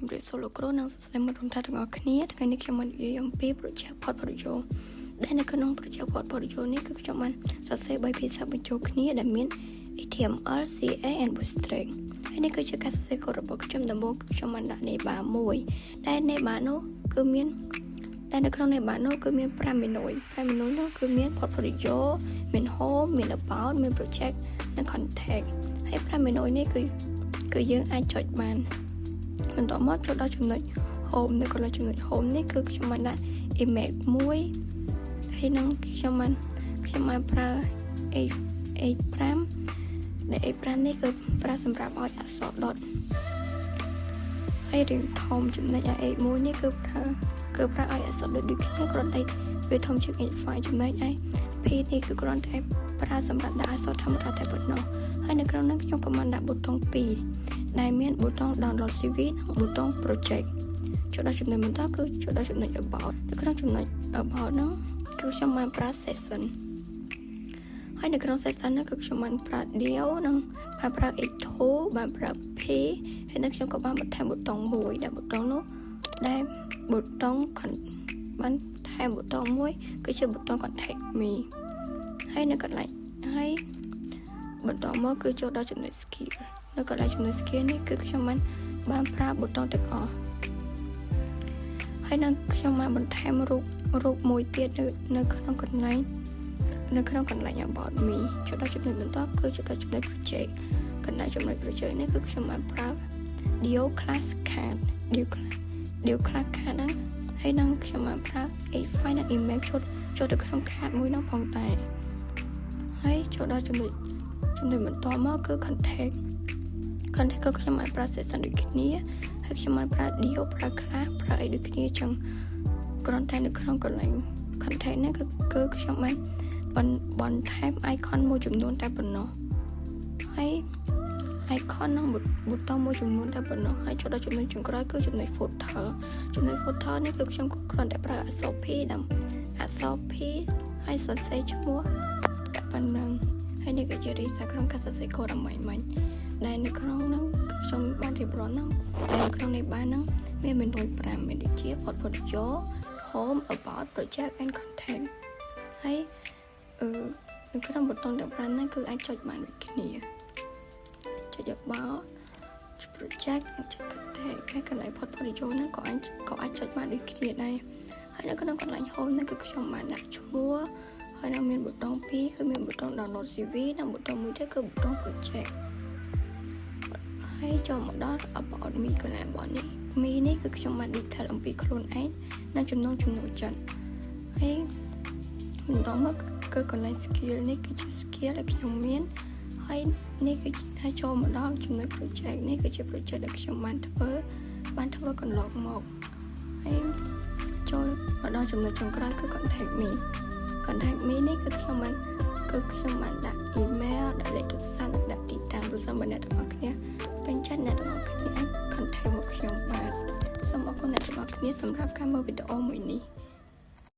ជំរាបសួរលោកគ្រូនិងសិស្សមិត្តរួមទាំងអស់គ្នាថ្ងៃនេះខ្ញុំបាននិយាយអំពី project portfolio ដែលនៅក្នុង project portfolio នេះគឺខ្ញុំបានសរសេរ3ភាសាបញ្ចូលគ្នាដែលមាន HTML, CSS and Bootstrap ហើយនេះគឺជាការសរសេរកូដរបស់ខ្ញុំដំបូងខ្ញុំបានដាក់ neighbor មួយដែល neighbor នោះគឺមានដែលនៅក្នុង neighbor នោះគឺមាន5 menu នោះគឺមាន portfolio មាន home មាន about មាន project និង contact ហើយ5 menu នេះគឺយើងអាចចុចបានបន្តមកចូលដល់ចំណុច home នៅកន្លែងចំណុច home នេះគឺខ្ញុំបានដាក់ image មួយហើយនឹងខ្ញុំបានប្រើ H5 ដែល H5 នេះគឺប្រើសម្រាប់ឲ្យអក្សរ dot ហើយរឿងធំចំណុច H1 នេះគឺប្រើឲ្យអក្សរ dot ដូចគ្នាគ្រាន់តែវាធំជាង H5 ចំណុច P នេះគឺគ្រាន់តែប្រើសម្រាប់ដាក់អក្សរធម្មតាតែប៉ុណ្ណោះហើយនៅក្នុងនោះខ្ញុំក៏បានដាក់ប៊ូតុង2ដែលមានប៊ូតុង download CV និងប៊ូតុង project ចូលដល់ចំណុចបន្តគឺចូលដល់ចំណុច about នៅក្នុងចំណុច about នោះគឺខ្ញុំបានប្រើ session ហើយនៅក្នុង session នោះគឺខ្ញុំបានប្រើ deal និងបានប្រើ h2 បានប្រើ p ហើយនៅខ្ញុំក៏បានបន្ថែមប៊ូតុងមួយដែលប៊ូតុងនោះដែលប៊ូតុងបានថែមប៊ូតុងមួយគឺជាប៊ូតុង contact me ហើយនៅកន្លែងហើយបន្តមកគឺចូលដល់ចំណុច skill នៅកន្លែងចំណុច skill នេះគឺខ្ញុំបានប្រើប៊ូតុងទាំងអស់ហើយនឹងខ្ញុំបានបន្ថែមរូបមួយទៀតនៅក្នុងកន្លែង about me ចូលដល់ចំណុចបន្តគឺចូលដល់ចំណុច project កន្លែងចំណុច project នេះគឺខ្ញុំបានប្រើ dio class card dio class card ហ្នឹងហើយនឹងខ្ញុំបានប្រើ h5 និង email ចូលទៅក្នុង card មួយហ្នឹងផងដែរហើយចូលដល់ចំណុចបន្តមកគឺ contact គឺខ្ញុំបានប្រើ session ដូចគ្នាហើយខ្ញុំបានប្រើ dio ប្រើ class ប្រើអីដូចគ្នាចឹងគ្រាន់តែនៅក្នុងកន្លែង contact នេះគឺខ្ញុំបានបន្ថែម icon មួយចំនួនតែប៉ុណ្ណោះហើយ icon នឹងប៊ូតុងមួយចំនួនតែប៉ុណ្ណោះហើយចូលដល់ចំណុចចុងក្រោយគឺចំណុច footer នេះគឺខ្ញុំគ្រាន់តែប្រើអក្សរ P ហើយសរសេរឈ្មោះតែប៉ុណ្ណឹងហើយនេះគឺជារីសាក្នុងការសរសេរកូដឲ្យម៉េចដែលនៅក្នុងហ្នឹងគឺខ្ញុំបានរៀបរាប់ហ្នឹងតែនៅក្នុងនេះបានហ្នឹងមាន menu 5មានដូចជា portfolio home about project and content ហើយនៅក្នុងប៊ូតុងទាំង5ហ្នឹងគឺអាចចុចបានដូចគ្នាចុច about project ចុច content ហើយកន្លែង portfolio ហ្នឹងក៏អាចចុចបានដូចគ្នាដែរហើយនៅក្នុងកន្លែង home ហ្នឹងគឺខ្ញុំបានដាក់ឈ្មោះហើយនឹងមានប៊ូតុង2គឺមានប៊ូតុង download CV និងប៊ូតុងមួយទៀតគឺប៊ូតុង project ហើយចូលមកដល់ about me កន្លែង about នេះ me នេះគឺខ្ញុំបាន detail អំពីខ្លួនឯងនិងចំណងចិត្តហើយបន្តមកគឺកន្លែង skill នេះគឺជា skill ដែលខ្ញុំមានហើយនេះគឺឲ្យចូលមកដល់ចំណុច project នេះគឺជា project ដែលខ្ញុំបានធ្វើកន្លងមកហើយចូលមកដល់ចំណុចចុងក្រោយគឺ contact me នេះគឺខ្ញុំបានដាក់ email ដាក់លេខទូរស័ព្ទនិងដាក់ទីតាំងប្រសិនបើអ្នកទាំងអស់គ្នាពេញចិត្តអ្នកទាំងអស់គ្នាអាច contact មកខ្ញុំបានសូមអរគុណអ្នកទាំងអស់គ្នាសម្រាប់ការមើលវីដេអូមួយនេះ